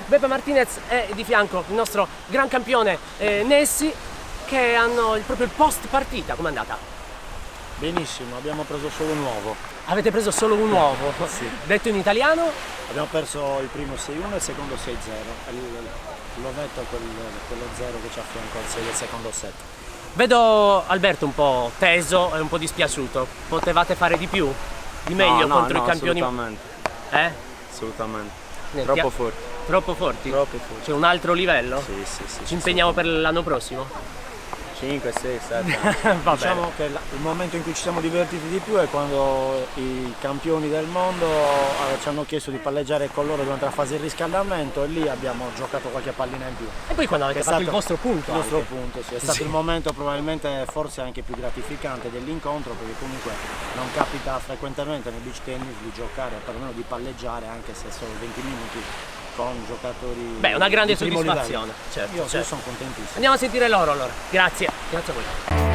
Beppe Martinez e di fianco il nostro gran campione Nessi, che hanno proprio il post partita. Com'è andata? Benissimo, abbiamo preso solo un uovo. Avete preso solo un uovo? Sì. Detto in italiano? Abbiamo perso il primo 6-1 e il secondo 6-0. L'ovetto è quello 0 che ci affianca al 6 del secondo set. Vedo Alberto un po' teso e un po' dispiaciuto. Potevate fare di più? Di meglio contro i campioni? Assolutamente. Assolutamente. Niente, Troppo forti. Troppo forti? Troppo forti. C'è un altro livello? Sì. Ci impegniamo per l'anno prossimo? 5, 6, 7. Va Diciamo bene. che il momento in cui ci siamo divertiti di più è quando i campioni del mondo ci hanno chiesto di palleggiare con loro durante la fase di riscaldamento e lì abbiamo giocato qualche pallina in più. E poi quando avete Che è fatto il stato vostro punto? Il nostro anche. punto, sì. È stato il momento probabilmente forse anche più gratificante dell'incontro, perché comunque non capita frequentemente nel beach tennis di giocare, perlomeno di palleggiare, anche se solo 20 minuti, con giocatori. Beh, una grande di primo soddisfazione. livello. Certo, Io certo. sono contentissimo. Andiamo a sentire loro allora. Grazie. Grazie a voi.